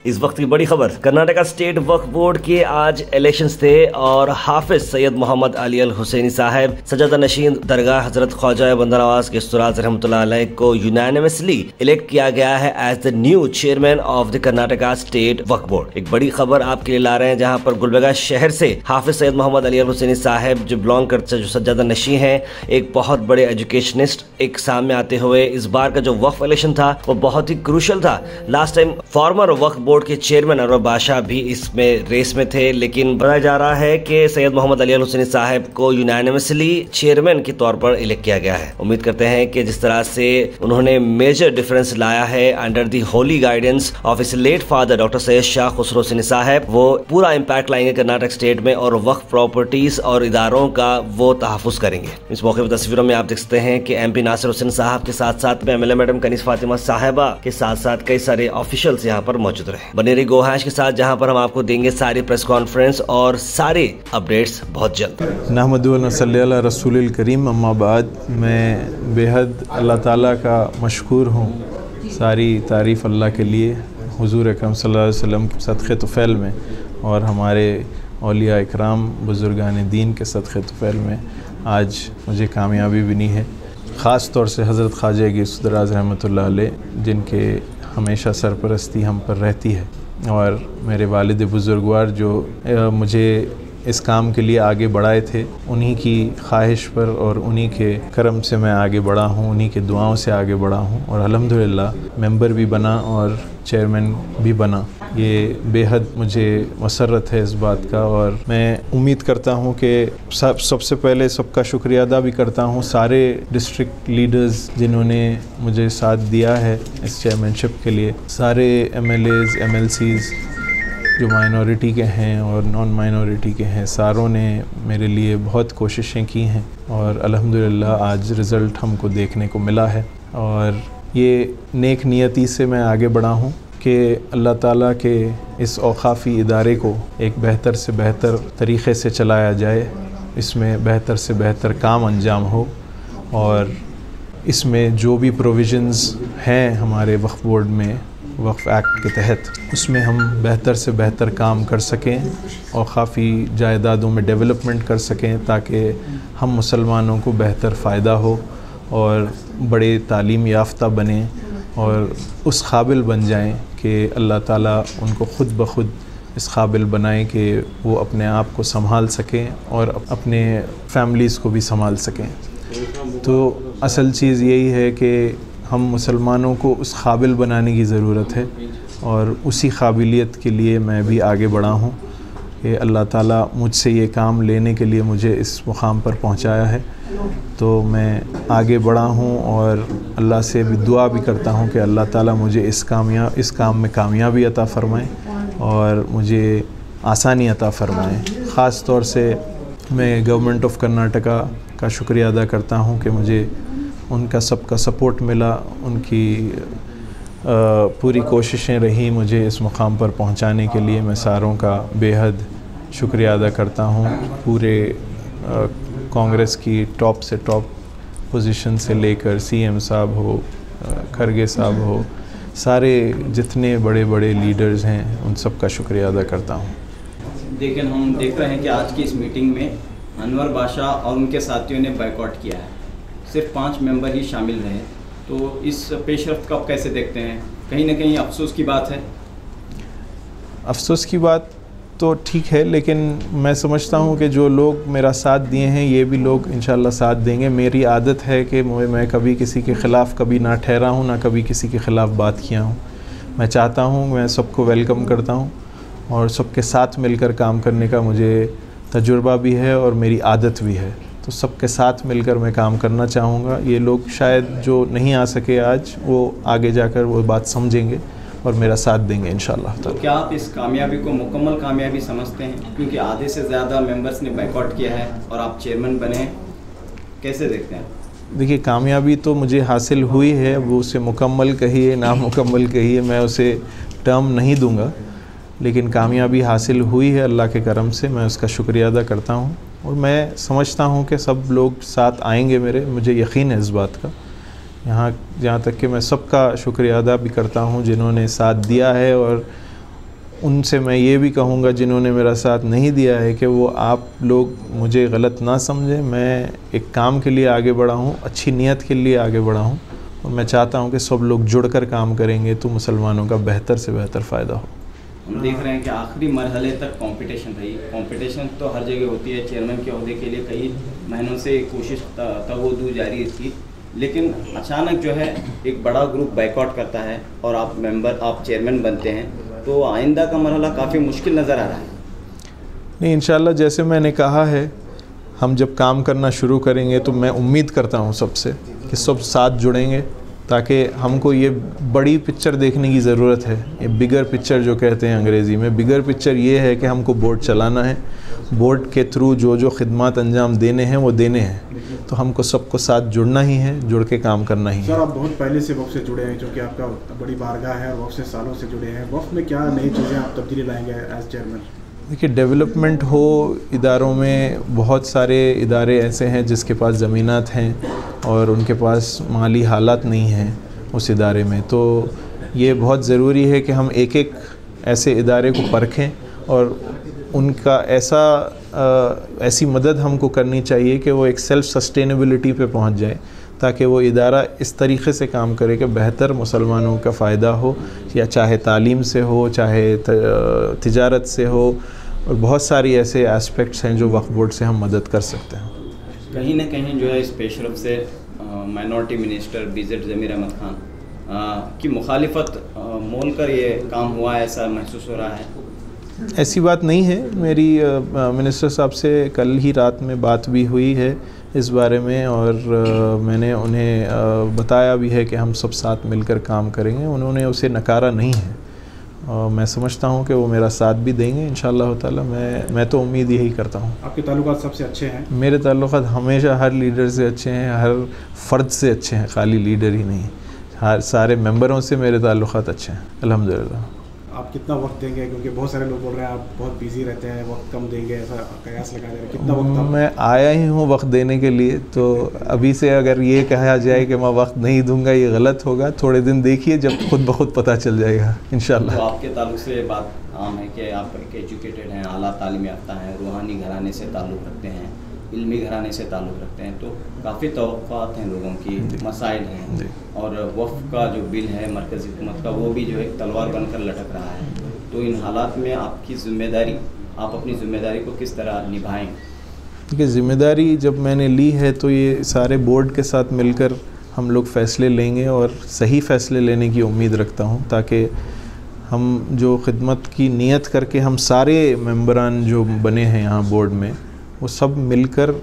इस वक्त की बड़ी खबर, कर्नाटका स्टेट वक्फ बोर्ड के आज इलेक्शंस थे और हाफिज सैयद मोहम्मद अली अल हुसैनी साहब सजादा नशीन दरगाह हजरत ख्वाजा बंदा नवाज के सुराज रहमतुल्लाह अलैह को यूनानिमसली इलेक्ट किया गया है as the new chairman of the Karnataka state Waqf board. एक बड़ी खबर आपके लिए ला रहे हैं, जहां पर गुलबर्गा शहर से हाफिज सैयद मोहम्मद अली अल हुसैनी साहब जो बिलोंग करते, जो सजादा नशी हैं, एक बहुत बड़े एजुकेशनिस्ट, एक सामने आते हुए इस बार का जो वक्फ इलेक्शन था वो बहुत ही क्रूशल था। लास्ट टाइम फॉर्मर वक्फ बोर्ड के चेयरमैन अनवर बादशाह भी इसमें रेस में थे, लेकिन बताया जा रहा है कि सैयद मोहम्मद अली अल हुसैनी साहब को यूनानिमसली चेयरमैन के तौर पर इलेक्ट किया गया है। उम्मीद करते हैं कि जिस तरह से उन्होंने मेजर डिफरेंस लाया है under the holy guidance of his late father doctor Syed Shah Khusro Hussaini sahab, वो पूरा इम्पैक्ट लाएंगे कर्नाटक स्टेट में और वक्फ प्रॉपर्टीज और इदारों का वो तहफ़्फ़ुज़ करेंगे। इस मौके पर तस्वीरों में आप देख सकते हैं कि MP नासिर हुसैन साहब के साथ साथ में MLA मैडम कनीज़ फातिमा साहिबा के साथ साथ कई सारे ऑफिशियल्स यहाँ पर मौजूद रहे। बने रहिए गो हैश के साथ, जहाँ पर हम आपको देंगे सारी प्रेस कॉन्फ्रेंस और सारे अपडेट्स बहुत जल्द। नहमदु व नसल्ली अला रसूलिल करीम, अम्मा बाद। मैं बेहद अल्लाह ताला का मशकूर हूँ। सारी तारीफ़ अल्लाह के लिए, हुज़ूर अकरम सल्लल्लाहु अलैहि वसल्लम के सदक़े तुफ़ैल में और हमारे औलिया इकराम बुज़ुर्गान दीन के सदक़े तुफ़ैल में आज मुझे कामयाबी मिली है। ख़ास तौर से हज़रत ख्वाजा गौस दराज़ रहमतुल्लाह अलैह, जिनके हमेशा सरपरस्ती हम पर रहती है, और मेरे वालिद बुज़ुर्गवार जो मुझे इस काम के लिए आगे बढ़ाए थे, उन्हीं की ख्वाहिश पर और उन्हीं के करम से मैं आगे बढ़ा हूँ, उन्हीं के दुआओं से आगे बढ़ा हूँ और अल्हम्दुलिल्लाह मेंबर भी बना और चेयरमैन भी बना। ये बेहद मुझे मसरत है इस बात का, और मैं उम्मीद करता हूँ कि सबसे पहले सबका शुक्रिया अदा भी करता हूँ सारे डिस्ट्रिक्ट लीडर्स जिन्होंने मुझे साथ दिया है इस चेयरमैनशिप के लिए। सारे MLAs MLCs जो माइनॉरिटी के हैं और नॉन माइनॉरिटी के हैं, सारों ने मेरे लिए बहुत कोशिशें की हैं और अल्हम्दुलिल्लाह आज रिज़ल्ट हमको देखने को मिला है। और ये नेक नियति से मैं आगे बढ़ा हूँ कि अल्लाह ताला के इस औक़ाफ़ी इदारे को एक बेहतर से बेहतर तरीक़े से चलाया जाए, इसमें बेहतर से बेहतर काम अंजाम हो और इसमें जो भी प्रोविज़न्स हैं हमारे वक्फ बोर्ड में वक्फ एक्ट के तहत, उसमें हम बेहतर से बेहतर काम कर सकें और काफ़ी जायदादों में डेवलपमेंट कर सकें, ताकि हम मुसलमानों को बेहतर फ़ायदा हो और बड़े तालीम याफ्ता बने और उस काबिल बन जाएं कि अल्लाह ताला उनको ख़ुद ब खुद इस काबिल बनाए कि वो अपने आप को संभाल सकें और अपने फैमिलीज़ को भी संभाल सकें। तो असल चीज़ यही है कि हम मुसलमानों को उस काबिल बनाने की ज़रूरत है और उसी काबिलियत के लिए मैं भी आगे बढ़ा हूँ कि अल्लाह ताला मुझसे ये काम लेने के लिए मुझे इस मुकाम पर पहुँचाया है। तो मैं आगे बढ़ा हूँ और अल्लाह से भी दुआ भी करता हूँ कि अल्लाह ताला मुझे इस काम में कामयाबी अता फ़रमाए और मुझे आसानी अता फ़रमाए। ख़ास तौर से मैं गवर्नमेंट ऑफ कर्नाटका का शुक्रिया अदा करता हूँ कि मुझे उनका सबका सपोर्ट मिला, उनकी पूरी कोशिशें रही मुझे इस मुकाम पर पहुंचाने के लिए। मैं सारों का बेहद शुक्रिया अदा करता हूं। पूरे कांग्रेस की टॉप से टॉप पोजीशन से लेकर CM साहब हो, खरगे साहब हो, सारे जितने बड़े बड़े लीडर्स हैं उन सब का शुक्रिया अदा करता हूं। लेकिन हम देख रहे हैं कि आज की इस मीटिंग में अनवर बादशाह और उनके साथियों ने बायकॉट किया है, सिर्फ 5 मेंबर ही शामिल रहे, तो इस पेशरफ्त को आप कैसे देखते हैं? कहीं ना कहीं अफसोस की बात है। अफसोस की बात तो ठीक है, लेकिन मैं समझता हूँ कि जो लोग मेरा साथ दिए हैं ये भी लोग इंशाल्लाह साथ देंगे। मेरी आदत है कि मैं कभी किसी के ख़िलाफ़ कभी ना ठहरा हूँ, ना कभी किसी के ख़िलाफ़ बात किया हूँ। मैं चाहता हूँ, मैं सबको वेलकम करता हूँ और सबके साथ मिलकर काम करने का मुझे तजुर्बा भी है और मेरी आदत भी है। तो सबके साथ मिलकर मैं काम करना चाहूँगा। ये लोग शायद जो नहीं आ सके आज, वो आगे जाकर वो बात समझेंगे और मेरा साथ देंगे इंशाल्लाह। तो क्या आप इस कामयाबी को मुकम्मल कामयाबी समझते हैं? क्योंकि आधे से ज़्यादा मेंबर्स ने बायकॉट किया है और आप चेयरमैन बने, कैसे देखते हैं? देखिए, कामयाबी तो मुझे हासिल हुई है, वो उसे मुकम्मल कहिए नामुकम्मल कहिए, मैं उसे टर्म नहीं दूँगा, लेकिन कामयाबी हासिल हुई है अल्लाह के करम से। मैं उसका शुक्रिया अदा करता हूँ और मैं समझता हूँ कि सब लोग साथ आएंगे मेरे, मुझे यकीन है इस बात का। यहाँ तक कि मैं सबका शुक्रिया अदा भी करता हूँ जिन्होंने साथ दिया है और उनसे मैं ये भी कहूँगा जिन्होंने मेरा साथ नहीं दिया है कि वो आप लोग मुझे गलत ना समझें। मैं एक काम के लिए आगे बढ़ा हूँ, अच्छी नीयत के लिए आगे बढ़ा हूँ, और मैं चाहता हूँ कि सब लोग जुड़कर काम करेंगे तो मुसलमानों का बेहतर से बेहतर फ़ायदा हो। हम देख रहे हैं कि आखिरी मरहले तक कंपटीशन रही। कंपटीशन तो हर जगह होती है। चेयरमैन के ओहदे के लिए कई महीनों से कोशिश तगोदू जारी थी, लेकिन अचानक जो है एक बड़ा ग्रुप बाइकआउट करता है और आप चेयरमैन बनते हैं, तो आइंदा का मरहला काफ़ी मुश्किल नज़र आ रहा है। नहीं, इंशाल्लाह जैसे मैंने कहा है, हम जब काम करना शुरू करेंगे तो मैं उम्मीद करता हूँ सबसे कि सब साथ जुड़ेंगे, ताकि हमको ये बड़ी पिक्चर देखने की ज़रूरत है। ये बिगर पिक्चर जो कहते हैं अंग्रेज़ी में, बिगर पिक्चर ये है कि हमको बोर्ड चलाना है, बोर्ड के थ्रू जो खिदमत अंजाम देने हैं वो देने हैं, तो हमको सबको साथ जुड़ना ही है, जुड़ के काम करना ही है। सर, आप बहुत पहले से वक्फ से जुड़े हैं, क्योंकि आपका बड़ी बारगाह है और वक्फ से सालों से जुड़े हैं। वक्फ में क्या नई चीज़ें आप तब्दीली लाएंगे एज चेयरमैन? देखिए, डेवलपमेंट हो इदारों में, बहुत सारे इदारे ऐसे हैं जिसके पास ज़मीनात हैं और उनके पास माली हालात नहीं हैं उस इदारे में, तो ये बहुत ज़रूरी है कि हम एक एक ऐसे इदारे को परखें और उनका ऐसी मदद हमको करनी चाहिए कि वो एक सेल्फ़ सस्टेनेबिलिटी पे पहुंच जाए, ताकि वो इदारा इस तरीक़े से काम करे कि बेहतर मुसलमानों का फ़ायदा हो, या चाहे तालीम से हो, चाहे तिजारत से हो, और बहुत सारी ऐसे एस्पेक्ट्स हैं जो वक्फ बोर्ड से हम मदद कर सकते हैं। कहीं ना कहीं जो है इस पेशरफ से माइनॉरिटी मिनिस्टर BZ ज़मीर अहमद खान की मुखालिफत मोल कर ये काम हुआ, ऐसा महसूस हो रहा है? ऐसी बात नहीं है। मेरी मिनिस्टर साहब से कल ही रात में बात भी हुई है इस बारे में, और मैंने उन्हें बताया भी है कि हम सब साथ मिलकर काम करेंगे। उन्होंने उसे नकारा नहीं है, और मैं समझता हूँ कि वो मेरा साथ भी देंगे इंशाअल्लाह ताला। मैं तो उम्मीद यही करता हूँ। आपके ताल्लुकात सबसे अच्छे हैं? मेरे ताल्लुकात हमेशा हर लीडर से अच्छे हैं, हर फ़र्द से अच्छे हैं, खाली लीडर ही नहीं, हर सारे मेंबरों से मेरे ताल्लुकात अच्छे हैं अल्हम्दुलिल्लाह। आप कितना वक्त देंगे, क्योंकि बहुत सारे लोग बोल रहे हैं आप बहुत बिजी रहते हैं, वक्त कम देंगे, ऐसा कयास लगा रहे हैं, कितना वक्त आप? मैं आया ही हूँ वक्त देने के लिए, तो अभी से अगर ये कहा जाए कि मैं वक्त नहीं दूंगा ये गलत होगा। थोड़े दिन देखिए, जब खुद ब खुद पता चल जाएगा इंशाल्लाह। तो आपके ताल्लुक से ये बात आम है कि आप एक एजुकेटेड हैं, आला तालीम याफ्ता हैं, रूहानी घराने से ताल्लुक़ रखते हैं, इल्मी घराने से ताल्लुक़ रखते हैं, तो काफ़ी तवक्कुआत हैं लोगों की, मसाइल हैं, और वफ़ का जो बिल है मरकज़ी हुकूमत का, वो भी जो एक तलवार बनकर लटक रहा है। तो इन हालात में आपकी ज़िम्मेदारी, आप अपनी ज़िम्मेदारी को किस तरह निभाएं? देखिए, ज़िम्मेदारी जब मैंने ली है तो ये सारे बोर्ड के साथ मिलकर हम लोग फ़ैसले लेंगे, और सही फ़ैसले लेने की उम्मीद रखता हूँ, ताकि हम जो खिदमत की नीयत करके हम सारे मेंबरान जो बने हैं यहाँ बोर्ड में, वो सब मिलकर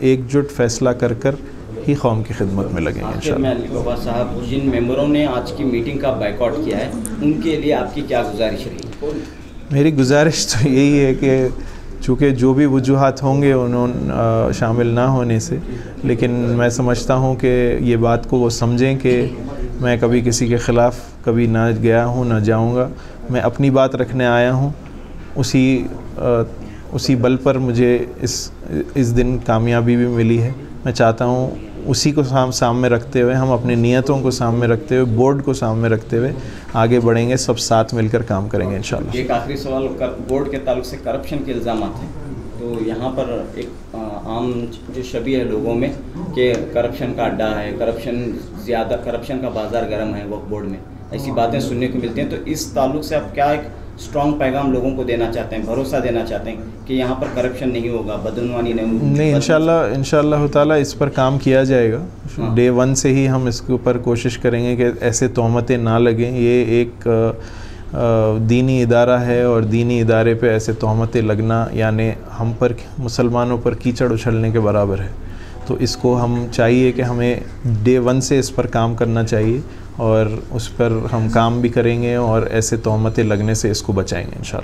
एकजुट फ़ैसला कर कर ही कौम की खिदमत में लगेंगे इंशाअल्लाह। अली बाबा साहब, जिन मेंबरों ने आज की मीटिंग का बाइकआउट किया है, उनके लिए आपकी क्या गुजारिश रही? मेरी गुजारिश तो यही है कि चूँकि जो भी वजूहात होंगे उन्होंने शामिल ना होने से, लेकिन मैं समझता हूँ कि ये बात को वो समझें कि मैं कभी किसी के ख़िलाफ़ कभी ना गया हूँ, ना जाऊँगा। मैं अपनी बात रखने आया हूँ, उसी बल पर मुझे इस दिन कामयाबी भी मिली है। मैं चाहता हूँ उसी को सामने रखते हुए, हम अपनी नीयतों को सामने रखते हुए, बोर्ड को सामने रखते हुए आगे बढ़ेंगे, सब साथ मिलकर काम करेंगे इंशाअल्लाह। एक आखिरी सवाल, बोर्ड के ताल्लुक से करप्शन के इल्ज़ाम हैं, तो यहाँ पर एक आम जो शबी है लोगों में कि करप्शन का अड्डा है, करप्शन का बाज़ार गर्म है वक्फ बोर्ड में, ऐसी बातें सुनने को मिलती हैं। तो इस ताल्लुक से आप क्या एक स्ट्रॉन्ग पैगाम लोगों को देना चाहते हैं, भरोसा देना चाहते हैं कि यहाँ पर करप्शन नहीं होगा, बदनवानी नहीं होगी? नहीं, इंशाअल्लाह ताला इस पर काम किया जाएगा। डे 1 से ही हम इसके ऊपर कोशिश करेंगे कि ऐसे तोहमतें ना लगें। ये एक दीनी इदारा है, और दीनी इदारे पे ऐसे तोहमतें लगना यानी हम पर, मुसलमानों पर कीचड़ उछलने के बराबर है। तो इसको हम चाहिए कि हमें डे 1 से इस पर काम करना चाहिए, और उस पर हम काम भी करेंगे, और ऐसे तोहमतें लगने से इसको बचाएंगे इंशाअल्लाह।